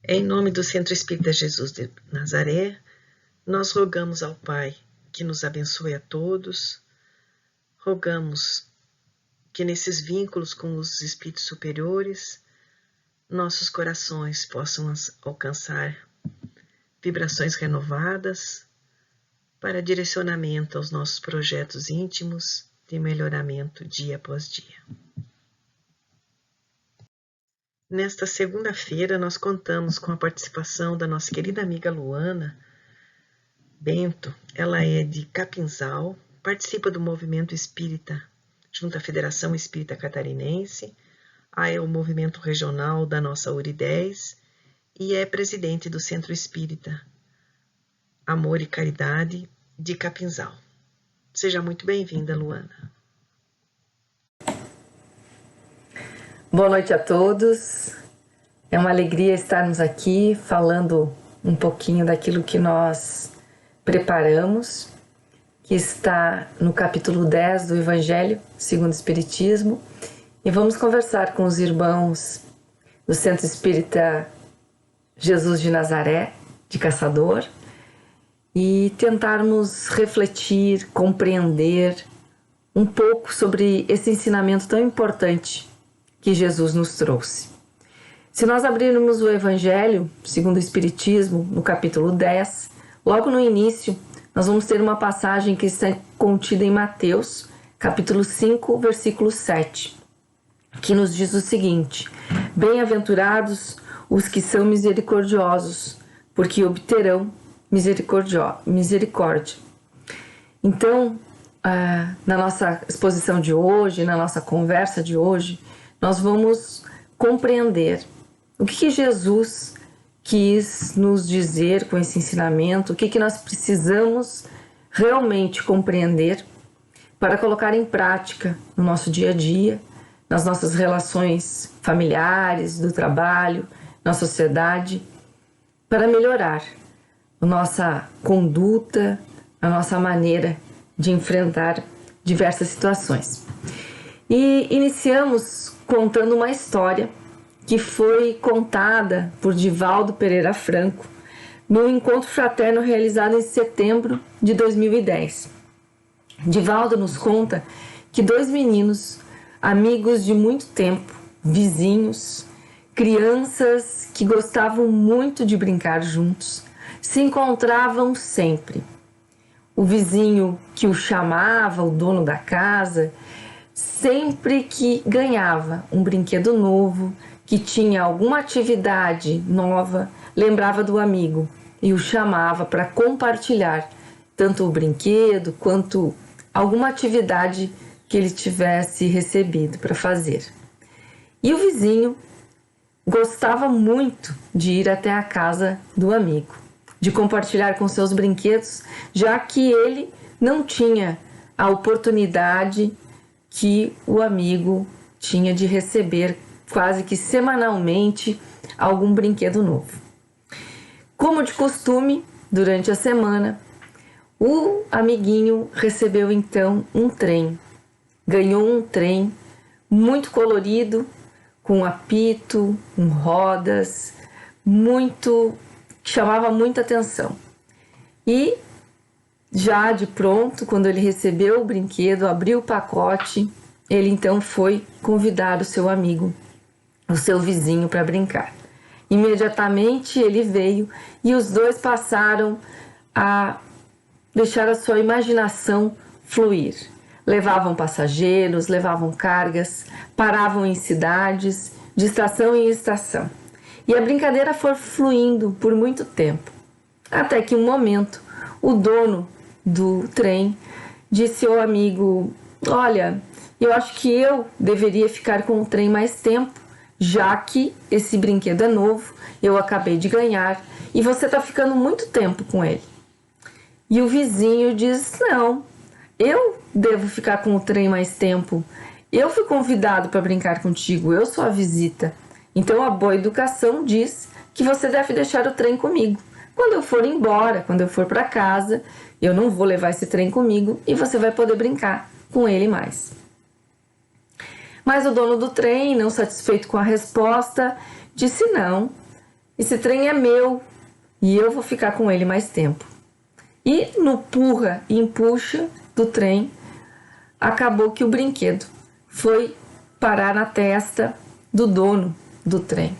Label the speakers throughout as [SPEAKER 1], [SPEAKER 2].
[SPEAKER 1] Em nome do Centro Espírita Jesus de Nazaré, nós rogamos ao Pai que nos abençoe a todos, rogamos que nesses vínculos com os espíritos superiores, nossos corações possam alcançar vibrações renovadas para direcionamento aos nossos projetos íntimos de melhoramento dia após dia. Nesta segunda-feira, nós contamos com a participação da nossa querida amiga Luana Bento. Ela é de Capinzal, participa do movimento espírita junto à Federação Espírita Catarinense, é o movimento regional da nossa URI10 e é presidente do Centro Espírita Amor e Caridade de Capinzal. Seja muito bem-vinda, Luana.
[SPEAKER 2] Boa noite a todos. É uma alegria estarmos aqui falando um pouquinho daquilo que nós preparamos, que está no capítulo 10 do Evangelho segundo o Espiritismo, e vamos conversar com os irmãos do Centro Espírita Jesus de Nazaré, de Caçador, e tentarmos refletir, compreender um pouco sobre esse ensinamento tão importante que Jesus nos trouxe. Se nós abrirmos o Evangelho segundo o Espiritismo, no capítulo 10, logo no início, nós vamos ter uma passagem que está contida em Mateus, capítulo 5, versículo 7, que nos diz o seguinte: Bem-aventurados os que são misericordiosos, porque obterão misericórdia. Então, na nossa exposição de hoje, na nossa conversa de hoje, nós vamos compreender o que Jesus quis nos dizer com esse ensinamento, o que nós precisamos realmente compreender para colocar em prática no nosso dia a dia, nas nossas relações familiares, do trabalho, na sociedade, para melhorar a nossa conduta, a nossa maneira de enfrentar diversas situações. E iniciamos contando uma história que foi contada por Divaldo Pereira Franco no encontro fraterno realizado em setembro de 2010. Divaldo nos conta que dois meninos, amigos de muito tempo, vizinhos, crianças que gostavam muito de brincar juntos, se encontravam sempre. O vizinho que o chamava, o dono da casa, sempre que ganhava um brinquedo novo, que tinha alguma atividade nova, lembrava do amigo e o chamava para compartilhar tanto o brinquedo quanto alguma atividade que ele tivesse recebido para fazer. E o vizinho gostava muito de ir até a casa do amigo, de compartilhar com seus brinquedos, já que ele não tinha a oportunidade que o amigo tinha de receber quase que semanalmente algum brinquedo novo. Como de costume, durante a semana, o amiguinho recebeu então um trem. Ganhou um trem muito colorido, com apito, com rodas, que chamava muita atenção. E já de pronto, quando ele recebeu o brinquedo, abriu o pacote, ele então foi convidar o seu amigo, o seu vizinho, para brincar. Imediatamente ele veio e os dois passaram a deixar a sua imaginação fluir. Levavam passageiros, levavam cargas, paravam em cidades, de estação em estação. E a brincadeira foi fluindo por muito tempo. Até que um momento, o dono do trem disse ao amigo: olha, eu acho que eu deveria ficar com o trem mais tempo, já que esse brinquedo é novo, eu acabei de ganhar e você está ficando muito tempo com ele. E o vizinho diz: não, eu devo ficar com o trem mais tempo, eu fui convidado para brincar contigo, eu sou a visita. Então a boa educação diz que você deve deixar o trem comigo. Quando eu for embora, quando eu for para casa, eu não vou levar esse trem comigo e você vai poder brincar com ele mais. Mas o dono do trem, não satisfeito com a resposta, disse: não, esse trem é meu e eu vou ficar com ele mais tempo. E no empurra e empuxa do trem, acabou que o brinquedo foi parar na testa do dono do trem.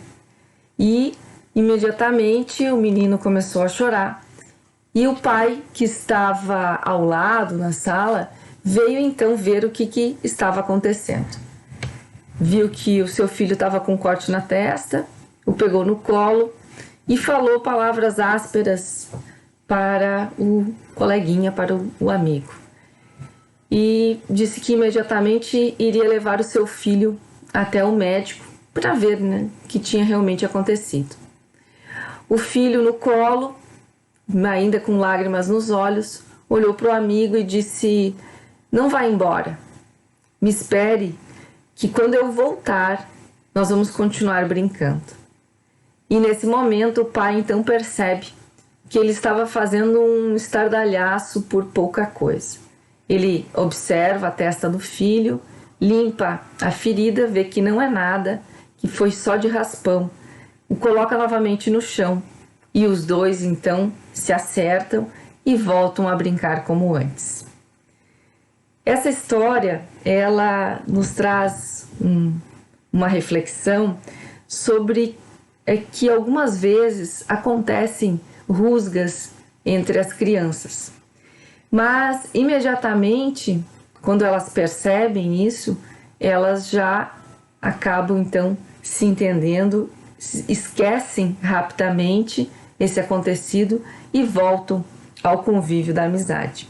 [SPEAKER 2] E imediatamente o menino começou a chorar. E o pai, que estava ao lado na sala, veio então ver o que estava acontecendo. Viu que o seu filho estava com um corte na testa, o pegou no colo e falou palavras ásperas para o coleguinha, para o amigo. E disse que imediatamente iria levar o seu filho até o médico para ver, né, o que tinha realmente acontecido. O filho no colo, ainda com lágrimas nos olhos, olhou para o amigo e disse: não vá embora, me espere, que quando eu voltar, nós vamos continuar brincando. E nesse momento o pai então percebe que ele estava fazendo um estardalhaço por pouca coisa. Ele observa a testa do filho, limpa a ferida, vê que não é nada, que foi só de raspão, o coloca novamente no chão e os dois então se acertam e voltam a brincar como antes. Essa história, ela nos traz uma reflexão sobre que algumas vezes acontecem rusgas entre as crianças. Mas imediatamente, quando elas percebem isso, elas já acabam então se entendendo, esquecem rapidamente esse acontecido e voltam ao convívio da amizade.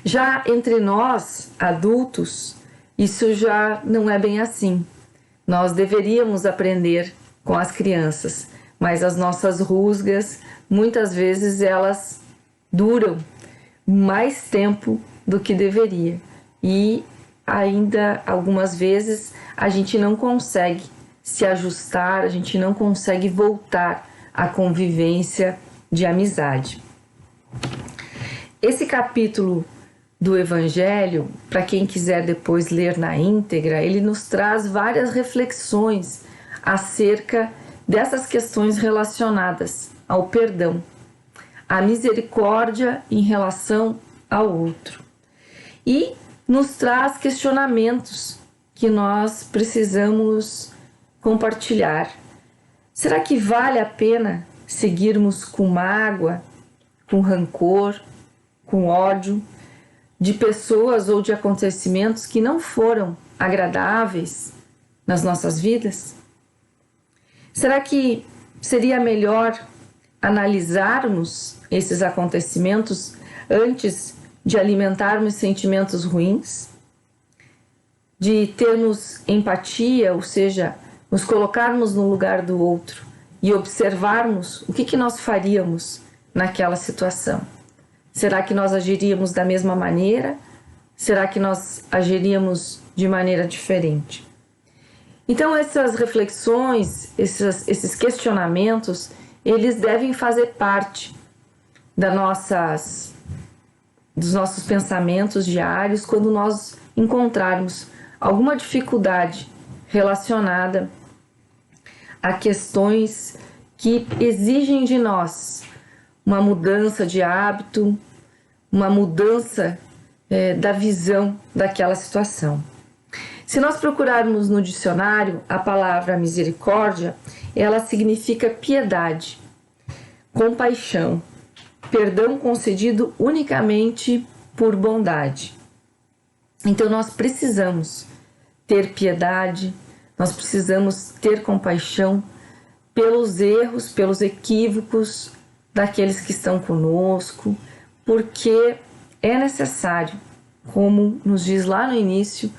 [SPEAKER 2] Já entre nós, adultos, isso já não é bem assim. Nós deveríamos aprender com as crianças, mas as nossas rusgas, muitas vezes elas duram mais tempo do que deveria. E ainda algumas vezes a gente não consegue se ajustar, a gente não consegue voltar à convivência de amizade. Esse capítulo do Evangelho, para quem quiser depois ler na íntegra, ele nos traz várias reflexões acerca dessas questões relacionadas ao perdão, à misericórdia em relação ao outro. E nos traz questionamentos que nós precisamos compartilhar. Será que vale a pena seguirmos com mágoa, com rancor, com ódio de pessoas ou de acontecimentos que não foram agradáveis nas nossas vidas? Será que seria melhor analisarmos esses acontecimentos antes de alimentarmos sentimentos ruins? De termos empatia, ou seja, nos colocarmos no lugar do outro e observarmos o que nós faríamos naquela situação? Será que nós agiríamos da mesma maneira? Será que nós agiríamos de maneira diferente? Então essas reflexões, esses questionamentos, eles devem fazer parte dos nossos pensamentos diários quando nós encontrarmos alguma dificuldade relacionada a questões que exigem de nós uma mudança de hábito, uma mudança da visão daquela situação. Se nós procurarmos no dicionário a palavra misericórdia, ela significa piedade, compaixão, perdão concedido unicamente por bondade. Então nós precisamos ter piedade, nós precisamos ter compaixão pelos erros, pelos equívocos daqueles que estão conosco, porque é necessário, como nos diz lá no início,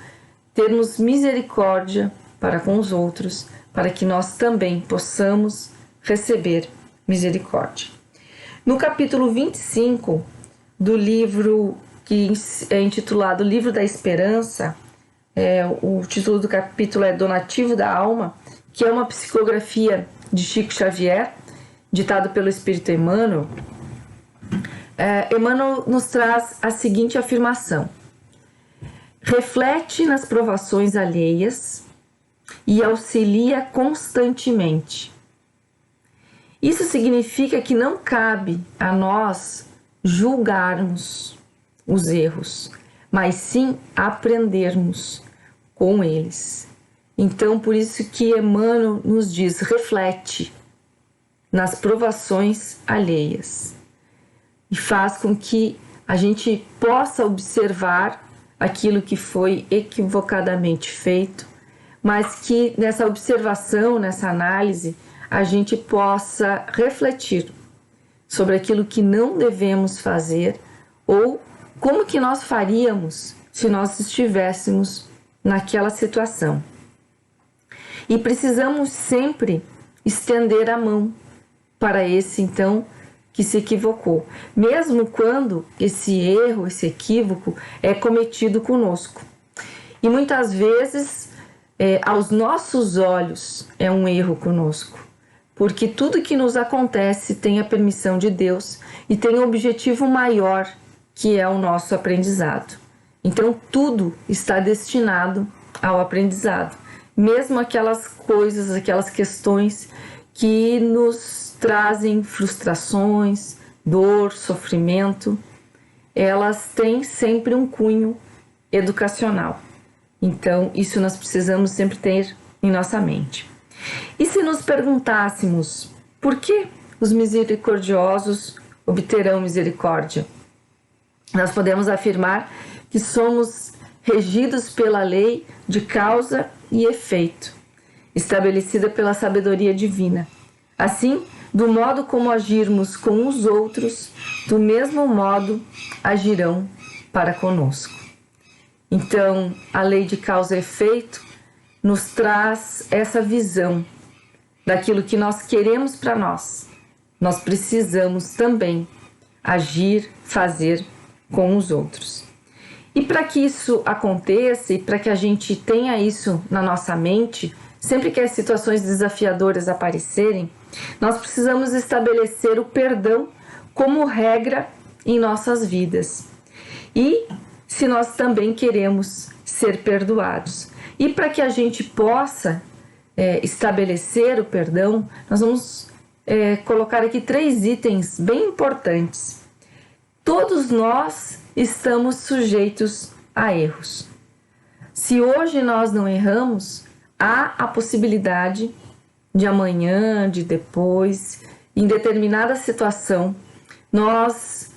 [SPEAKER 2] termos misericórdia para com os outros, para que nós também possamos receber misericórdia. No capítulo 25 do livro que é intitulado Livro da Esperança, o título do capítulo é Donativo da Alma, que é uma psicografia de Chico Xavier, ditado pelo Espírito Emmanuel. Emmanuel nos traz a seguinte afirmação: reflete nas provações alheias e auxilia constantemente. Isso significa que não cabe a nós julgarmos os erros, mas sim aprendermos com eles. Então, por isso que Emmanuel nos diz: reflete nas provações alheias e faz com que a gente possa observar aquilo que foi equivocadamente feito, mas que nessa observação, nessa análise, a gente possa refletir sobre aquilo que não devemos fazer ou como que nós faríamos se nós estivéssemos naquela situação. E precisamos sempre estender a mão para esse, então, que se equivocou, mesmo quando esse erro, esse equívoco é cometido conosco. E muitas vezes, aos nossos olhos, é um erro conosco, porque tudo que nos acontece tem a permissão de Deus e tem um objetivo maior, que é o nosso aprendizado. Então, tudo está destinado ao aprendizado, mesmo aquelas coisas, aquelas questões que nos trazem frustrações, dor, sofrimento, elas têm sempre um cunho educacional. Então, isso nós precisamos sempre ter em nossa mente. E se nos perguntássemos por que os misericordiosos obterão misericórdia? Nós podemos afirmar que somos regidos pela lei de causa e efeito, estabelecida pela sabedoria divina. Assim, do modo como agirmos com os outros, do mesmo modo agirão para conosco. Então, a lei de causa e efeito nos traz essa visão daquilo que nós queremos para nós. Nós precisamos também agir, fazer com os outros. E para que isso aconteça e para que a gente tenha isso na nossa mente, sempre que as situações desafiadoras aparecerem, nós precisamos estabelecer o perdão como regra em nossas vidas. E se nós também queremos ser perdoados. E para que a gente possa estabelecer o perdão, nós vamos colocar aqui 3 itens bem importantes. Todos nós estamos sujeitos a erros. Se hoje nós não erramos, há a possibilidade de amanhã, de depois, em determinada situação, nós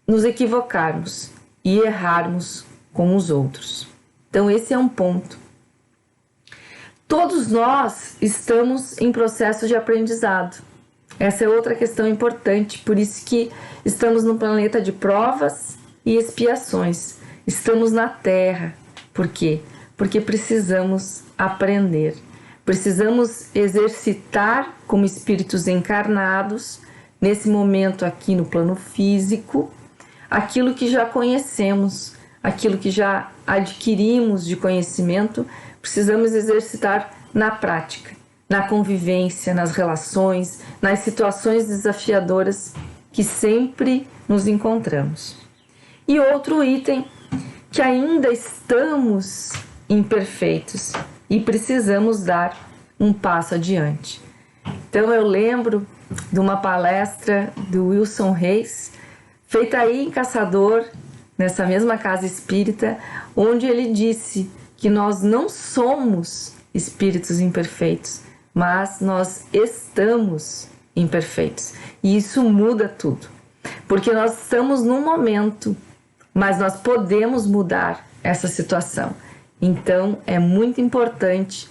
[SPEAKER 2] nos equivocarmos e errarmos com os outros. Então, esse é um ponto. Todos nós estamos em processo de aprendizado. Essa é outra questão importante, por isso que estamos num planeta de provas e expiações. Estamos na Terra. Por quê? Porque precisamos aprender. Precisamos exercitar como espíritos encarnados, nesse momento aqui no plano físico, aquilo que já conhecemos, aquilo que já adquirimos de conhecimento, precisamos exercitar na prática, na convivência, nas relações, nas situações desafiadoras que sempre nos encontramos. E outro item, que ainda estamos imperfeitos e precisamos dar um passo adiante. Então eu lembro de uma palestra do Wilson Reis, feita aí em Caçador, nessa mesma casa espírita, onde ele disse que nós não somos espíritos imperfeitos, mas nós estamos imperfeitos. E isso muda tudo, porque nós estamos num momento, mas nós podemos mudar essa situação. Então, é muito importante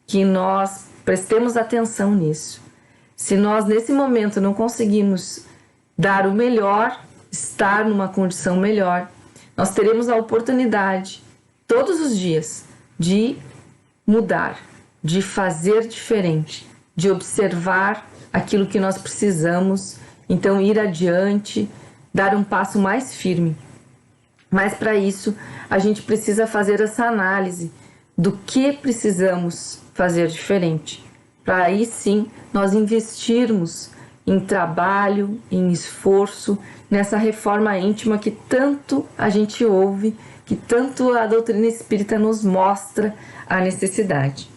[SPEAKER 2] que nós prestemos atenção nisso. Se nós, nesse momento, não conseguimos dar o melhor, estar numa condição melhor, nós teremos a oportunidade, todos os dias, de mudar, de fazer diferente, de observar aquilo que nós precisamos, então ir adiante, dar um passo mais firme. Mas para isso, a gente precisa fazer essa análise do que precisamos fazer diferente. Para aí sim, nós investirmos em trabalho, em esforço, nessa reforma íntima que tanto a gente ouve, que tanto a doutrina espírita nos mostra a necessidade.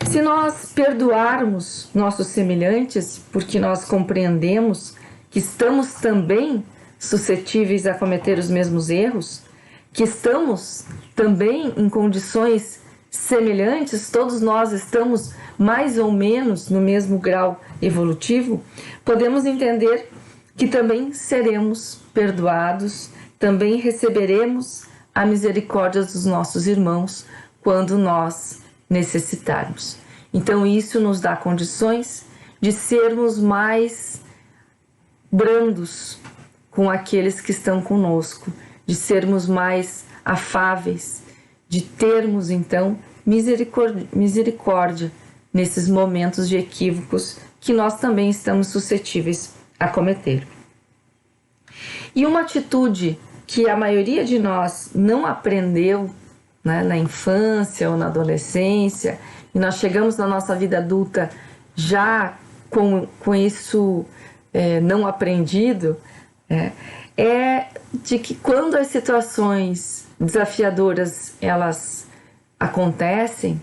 [SPEAKER 2] Se nós perdoarmos nossos semelhantes, porque nós compreendemos que estamos também suscetíveis a cometer os mesmos erros, que estamos também em condições semelhantes, todos nós estamos mais ou menos no mesmo grau evolutivo, podemos entender que também seremos perdoados, também receberemos a misericórdia dos nossos irmãos quando nós necessitarmos. Então isso nos dá condições de sermos mais brandos com aqueles que estão conosco, de sermos mais afáveis, de termos então misericórdia nesses momentos de equívocos que nós também estamos suscetíveis a cometer. E uma atitude que a maioria de nós não aprendeu, né, na infância ou na adolescência, e nós chegamos na nossa vida adulta já com isso não aprendido, é de que quando as situações desafiadoras elas acontecem,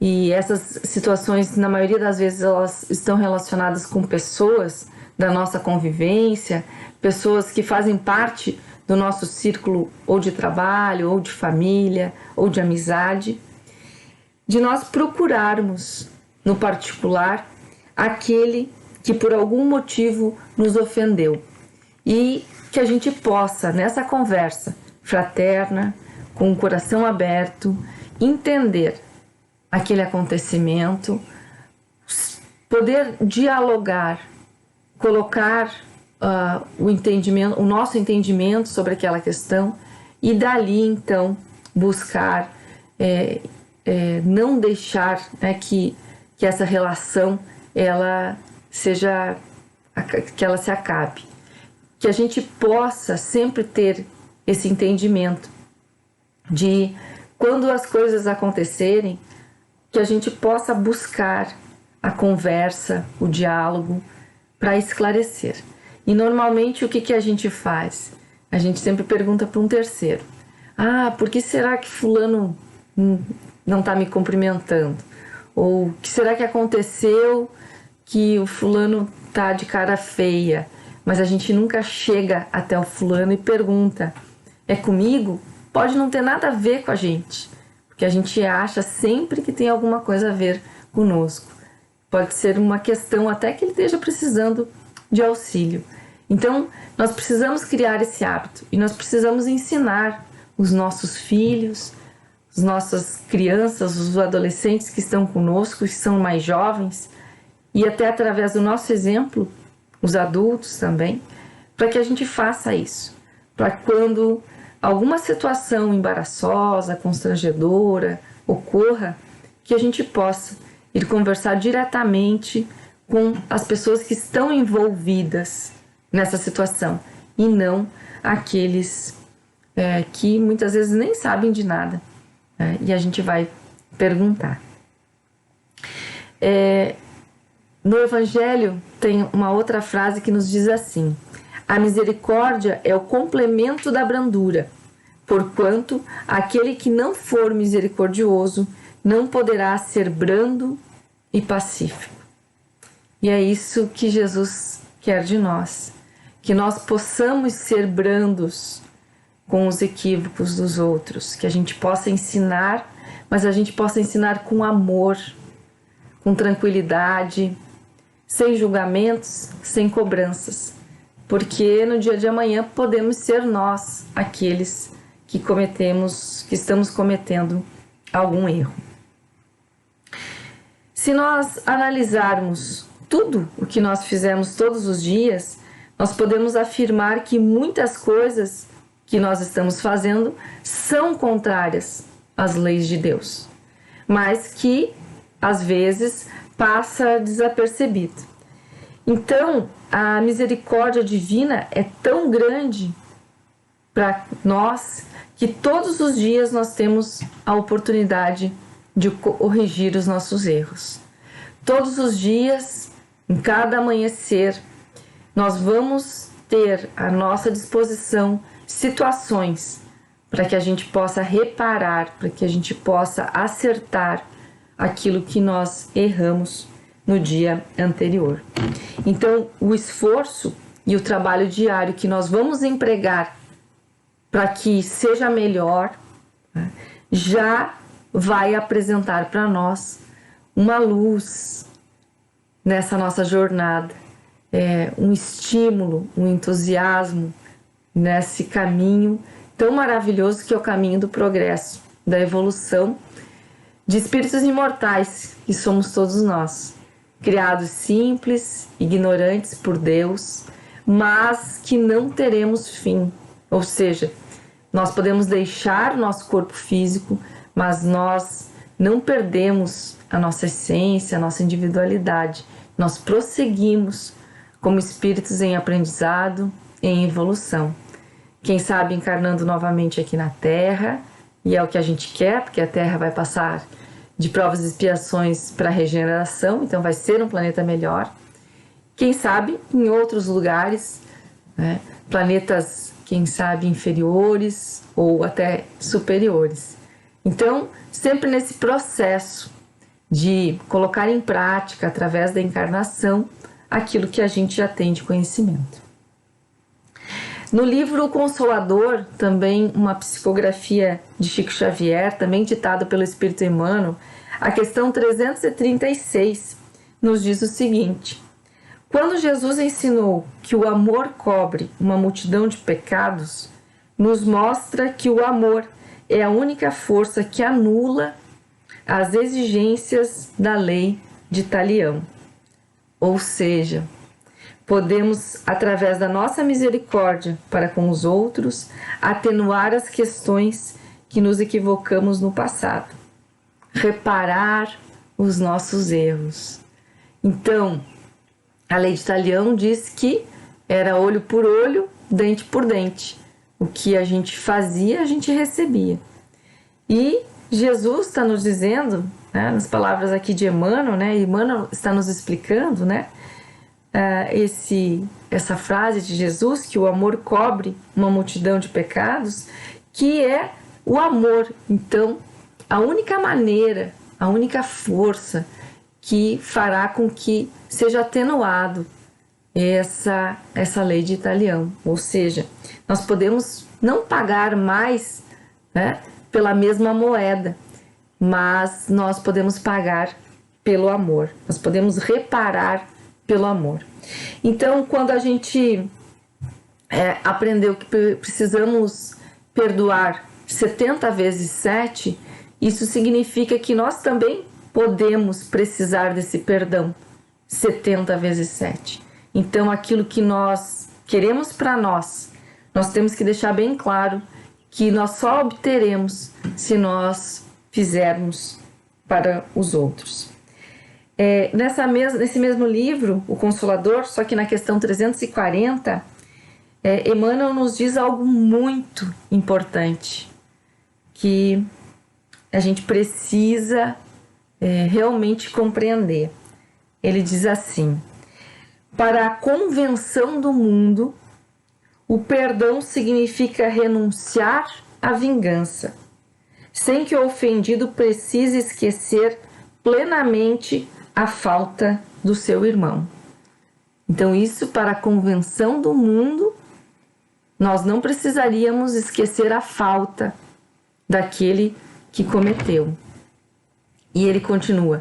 [SPEAKER 2] e essas situações na maioria das vezes elas estão relacionadas com pessoas da nossa convivência, pessoas que fazem parte do nosso círculo ou de trabalho, ou de família, ou de amizade, de nós procurarmos no particular aquele que por algum motivo nos ofendeu e que a gente possa, nessa conversa fraterna, com o coração aberto, entender aquele acontecimento, poder dialogar, colocar o nosso entendimento sobre aquela questão e dali então buscar não deixar que essa relação que ela se acabe, que a gente possa sempre ter esse entendimento de quando as coisas acontecerem, que a gente possa buscar a conversa, o diálogo para esclarecer. E normalmente o que a gente faz? A gente sempre pergunta para um terceiro: por que será que fulano não está me cumprimentando? Ou o que será que aconteceu que o fulano está de cara feia? Mas a gente nunca chega até o fulano e pergunta: é comigo? Pode não ter nada a ver com a gente, porque a gente acha sempre que tem alguma coisa a ver conosco. Pode ser uma questão até que ele esteja precisando de auxílio. Então, nós precisamos criar esse hábito e nós precisamos ensinar os nossos filhos, as nossas crianças, os adolescentes que estão conosco, que são mais jovens, e até através do nosso exemplo, os adultos também, para que a gente faça isso. Para quando alguma situação embaraçosa, constrangedora ocorra, que a gente possa ir conversar diretamente com as pessoas que estão envolvidas nessa situação e não aqueles que muitas vezes nem sabem de nada, e a gente vai perguntar. No Evangelho tem uma outra frase que nos diz assim: a misericórdia é o complemento da brandura, porquanto aquele que não for misericordioso não poderá ser brando e pacífico. E é isso que Jesus quer de nós, que nós possamos ser brandos com os equívocos dos outros, que a gente possa ensinar, mas a gente possa ensinar com amor, com tranquilidade, sem julgamentos, sem cobranças, porque no dia de amanhã podemos ser nós aqueles que estamos cometendo algum erro. Se nós analisarmos tudo o que nós fizemos todos os dias, nós podemos afirmar que muitas coisas que nós estamos fazendo são contrárias às leis de Deus, mas que às vezes passa desapercebido. Então, a misericórdia divina é tão grande para nós que todos os dias nós temos a oportunidade de corrigir os nossos erros. Todos os dias, em cada amanhecer, nós vamos ter à nossa disposição situações para que a gente possa reparar, para que a gente possa acertar aquilo que nós erramos no dia anterior. Então, o esforço e o trabalho diário que nós vamos empregar para que seja melhor, né, já vai apresentar para nós uma luz nessa nossa jornada, um estímulo, um entusiasmo nesse caminho tão maravilhoso que é o caminho do progresso, da evolução de espíritos imortais que somos todos nós, criados simples, ignorantes por Deus, mas que não teremos fim. Ou seja, nós podemos deixar o nosso corpo físico, mas nós não perdemos a nossa essência, a nossa individualidade. Nós prosseguimos como espíritos em aprendizado, em evolução. Quem sabe encarnando novamente aqui na Terra, e é o que a gente quer, porque a Terra vai passar de provas e expiações para regeneração, então vai ser um planeta melhor. Quem sabe em outros lugares, né, planetas, quem sabe, inferiores ou até superiores. Então, sempre nesse processo de colocar em prática, através da encarnação, aquilo que a gente já tem de conhecimento. No livro O Consolador, também uma psicografia de Chico Xavier, também ditado pelo Espírito Emmanuel, a questão 336 nos diz o seguinte: quando Jesus ensinou que o amor cobre uma multidão de pecados, nos mostra que o amor é a única força que anula as exigências da lei de Talião. Ou seja, podemos, através da nossa misericórdia para com os outros, atenuar as questões que nos equivocamos no passado, reparar os nossos erros. Então, a lei de Talião diz que era olho por olho, dente por dente. O que a gente fazia, a gente recebia. E Jesus está nos dizendo, né, nas palavras aqui de Emmanuel, né, Emmanuel está nos explicando, né, essa frase de Jesus, que o amor cobre uma multidão de pecados, que é o amor. Então, a única maneira, a única força que fará com que seja atenuado essa lei de Talião. Ou seja, nós podemos não pagar mais, né, pela mesma moeda, mas nós podemos pagar pelo amor, nós podemos reparar pelo amor. Então, quando a gente aprendeu que precisamos perdoar 70 vezes 7, isso significa que nós também podemos precisar desse perdão 70 vezes 7. Então, aquilo que nós queremos para nós temos que deixar bem claro que nós só obteremos se nós fizermos para os outros. Nesse mesmo livro, O Consolador, só que na questão 340, Emmanuel nos diz algo muito importante, que a gente precisa realmente compreender. Ele diz assim: para a convenção do mundo, o perdão significa renunciar à vingança, sem que o ofendido precise esquecer plenamente a falta do seu irmão. Então, isso, para a convenção do mundo, nós não precisaríamos esquecer a falta daquele que cometeu. E ele continua: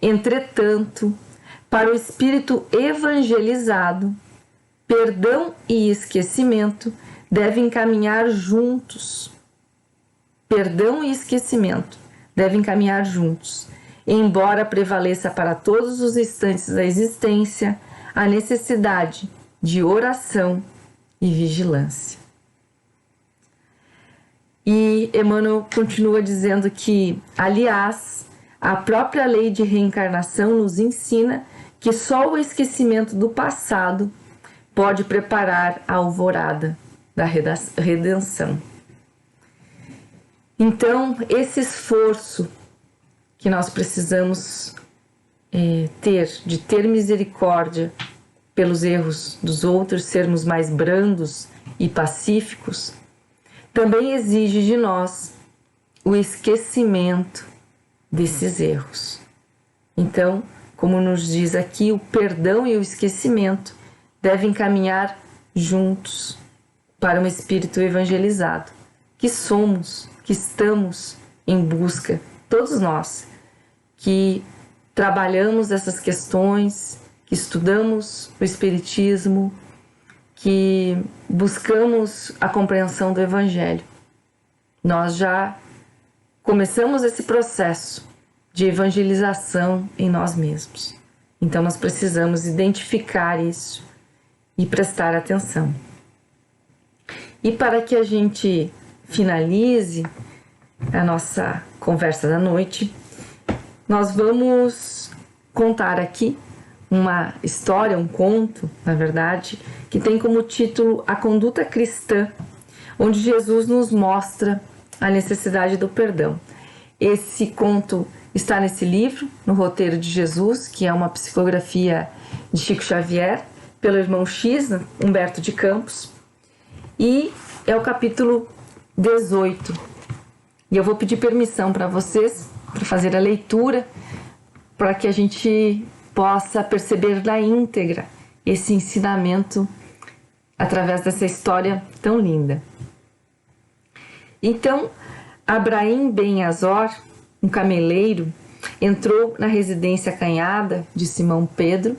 [SPEAKER 2] entretanto, para o espírito evangelizado, perdão e esquecimento devem caminhar juntos. Perdão e esquecimento devem caminhar juntos, embora prevaleça para todos os instantes da existência a necessidade de oração e vigilância. E Emmanuel continua dizendo que, aliás, a própria lei de reencarnação nos ensina que só o esquecimento do passado pode preparar a alvorada da redenção. Então, esse esforço que nós precisamos de ter misericórdia pelos erros dos outros, sermos mais brandos e pacíficos, também exige de nós o esquecimento desses erros. Então, como nos diz aqui, o perdão e o esquecimento devem caminhar juntos para um espírito evangelizado, que somos, que estamos em busca, todos nós, que trabalhamos essas questões, que estudamos o Espiritismo, que buscamos a compreensão do Evangelho. Nós já começamos esse processo de evangelização em nós mesmos. Então nós precisamos identificar isso e prestar atenção. E para que a gente finalize a nossa conversa da noite, nós vamos contar aqui uma história, um conto, na verdade, que tem como título A Conduta Cristã, onde Jesus nos mostra a necessidade do perdão. Esse conto está nesse livro, No Roteiro de Jesus, que é uma psicografia de Chico Xavier, pelo irmão X, Humberto de Campos, e é o capítulo 18. E eu vou pedir permissão para vocês, para fazer a leitura, para que a gente possa perceber na íntegra esse ensinamento através dessa história tão linda. Então, Abraim ben Azor, um cameleiro, entrou na residência acanhada de Simão Pedro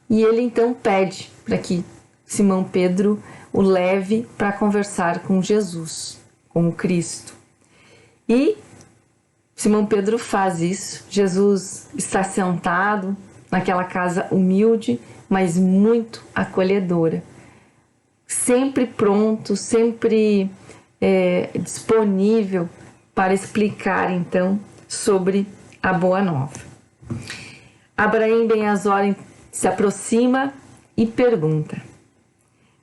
[SPEAKER 2] e ele então pede para que Simão Pedro o leve para conversar com Jesus, com o Cristo. E Simão Pedro faz isso. Jesus está sentado naquela casa humilde, mas muito acolhedora, sempre pronto, sempre disponível para explicar então sobre a Boa Nova. Abraim ben Azor se aproxima e pergunta: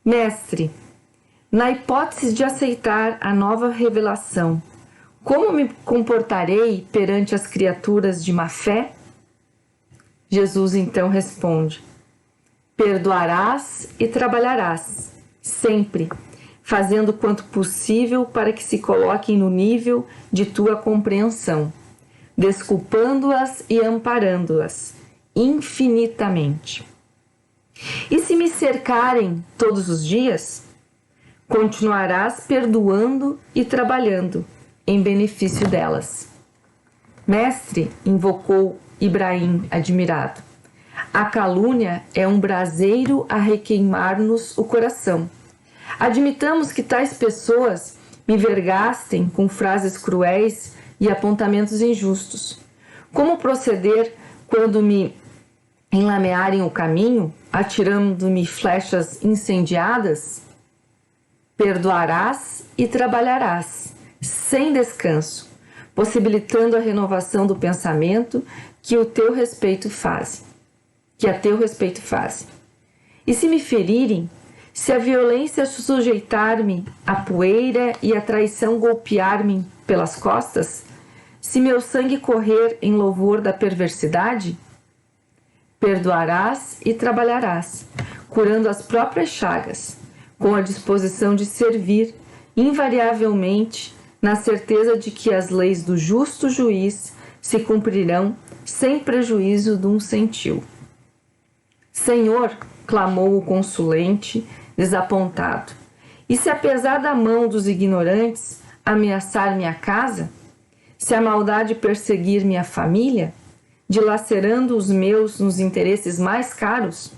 [SPEAKER 2] Mestre, na hipótese de aceitar a nova revelação, como me comportarei perante as criaturas de má fé? Jesus então responde: perdoarás e trabalharás, sempre, fazendo quanto possível para que se coloquem no nível de tua compreensão, desculpando-as e amparando-as infinitamente. E se me cercarem todos os dias, continuarás perdoando e trabalhando em benefício delas. Mestre, invocou Ibrahim admirado, a calúnia é um braseiro a requeimar-nos o coração. Admitamos que tais pessoas me vergastem com frases cruéis e apontamentos injustos. Como proceder quando me enlamearem o caminho, atirando-me flechas incendiadas? Perdoarás e trabalharás, sem descanso, possibilitando a renovação do pensamento que a teu respeito faz. E se me ferirem, se a violência sujeitar-me à poeira e a traição golpear-me pelas costas, se meu sangue correr em louvor da perversidade, perdoarás e trabalharás, curando as próprias chagas, com a disposição de servir, invariavelmente, na certeza de que as leis do justo juiz se cumprirão sem prejuízo de um centil. Senhor, clamou o consulente, desapontado, e se apesar da mão dos ignorantes ameaçar minha casa, se a maldade perseguir minha família, dilacerando os meus nos interesses mais caros,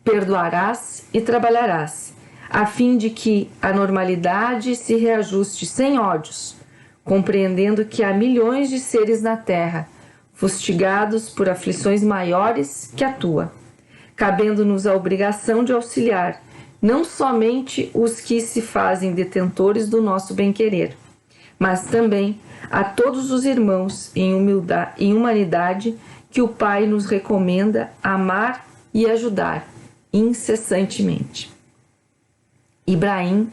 [SPEAKER 2] perdoarás e trabalharás, a fim de que a normalidade se reajuste sem ódios, compreendendo que há milhões de seres na terra, fustigados por aflições maiores que a tua, cabendo-nos a obrigação de auxiliar não somente os que se fazem detentores do nosso bem-querer, mas também a todos os irmãos em humanidade que o Pai nos recomenda amar e ajudar incessantemente. Ibrahim,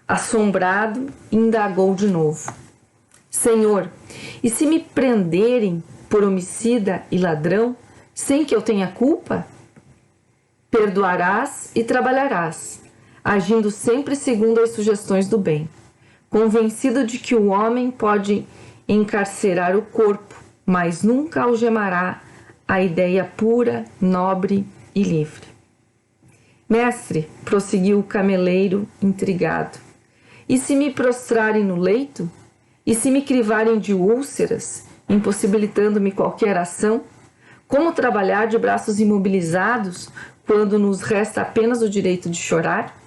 [SPEAKER 2] assombrado, indagou de novo: Senhor, e se me prenderem por homicida e ladrão, sem que eu tenha culpa? Perdoarás e trabalharás, agindo sempre segundo as sugestões do bem, convencido de que o homem pode encarcerar o corpo, mas nunca algemará a ideia pura, nobre e livre. Mestre, prosseguiu o cameleiro intrigado, e se me prostrarem no leito? E se me crivarem de úlceras, impossibilitando-me qualquer ação? Como trabalhar de braços imobilizados quando nos resta apenas o direito de chorar?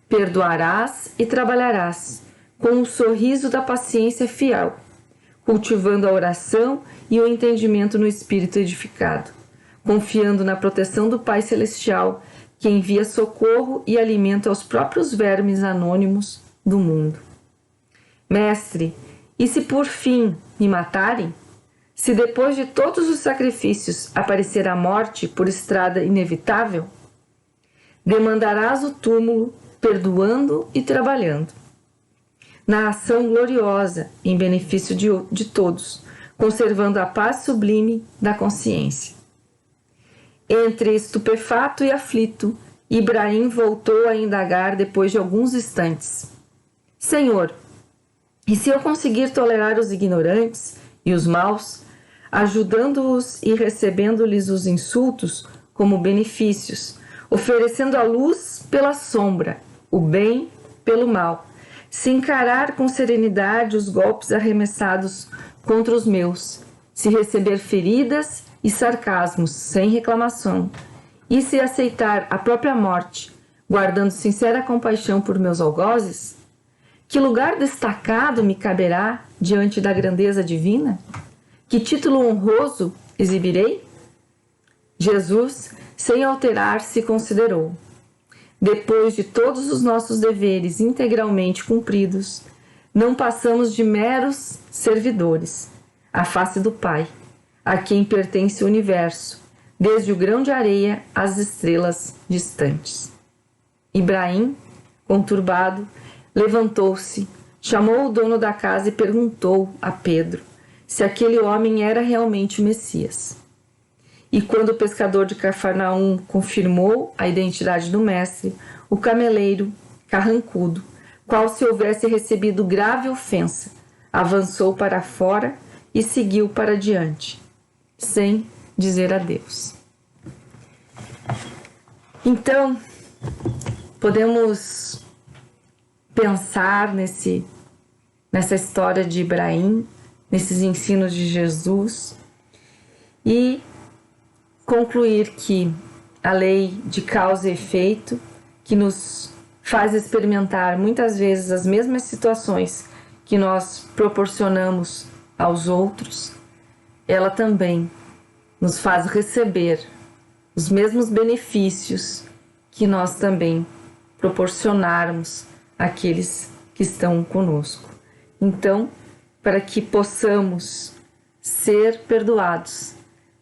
[SPEAKER 2] Perdoarás e trabalharás, com o sorriso da paciência fiel, cultivando a oração e o entendimento no espírito edificado, confiando na proteção do Pai Celestial, que envia socorro e alimento aos próprios vermes anônimos do mundo. Mestre, e se por fim me matarem? Se depois de todos os sacrifícios aparecer a morte por estrada inevitável? Demandarás o túmulo, perdoando e trabalhando, na ação gloriosa em benefício de todos, conservando a paz sublime da consciência. Entre estupefato e aflito, Ibrahim voltou a indagar depois de alguns instantes. Senhor, e se eu conseguir tolerar os ignorantes e os maus, ajudando-os e recebendo-lhes os insultos como benefícios, oferecendo a luz pela sombra, o bem pelo mal, se encarar com serenidade os golpes arremessados contra os meus, se receber feridas e sarcasmos sem reclamação, e se aceitar a própria morte, guardando sincera compaixão por meus algozes, que lugar destacado me caberá diante da grandeza divina? Que título honroso exibirei? Jesus, sem alterar-se, considerou: depois de todos os nossos deveres integralmente cumpridos, não passamos de meros servidores, à face do Pai, a quem pertence o universo, desde o grão de areia às estrelas distantes. Ibrahim, conturbado, levantou-se, chamou o dono da casa e perguntou a Pedro se aquele homem era realmente o Messias. E quando o pescador de Cafarnaum confirmou a identidade do mestre, o cameleiro, carrancudo, qual se houvesse recebido grave ofensa, avançou para fora e seguiu para diante, sem dizer adeus. Então, podemos pensar nessa história de Ibrahim, nesses ensinos de Jesus, e concluir que a lei de causa e efeito, que nos faz experimentar muitas vezes as mesmas situações que nós proporcionamos aos outros, ela também nos faz receber os mesmos benefícios que nós também proporcionarmos àqueles que estão conosco. Então, para que possamos ser perdoados,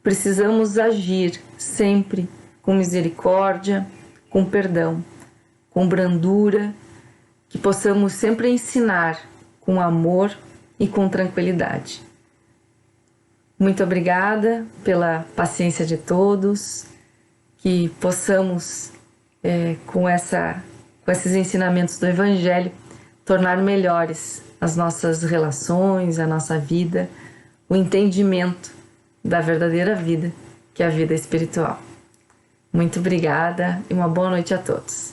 [SPEAKER 2] precisamos agir sempre com misericórdia, com perdão, com brandura, que possamos sempre ensinar com amor e com tranquilidade. Muito obrigada pela paciência de todos, que possamos, com esses ensinamentos do Evangelho, tornar melhores as nossas relações, a nossa vida, o entendimento da verdadeira vida, que é a vida espiritual. Muito obrigada e uma boa noite a todos.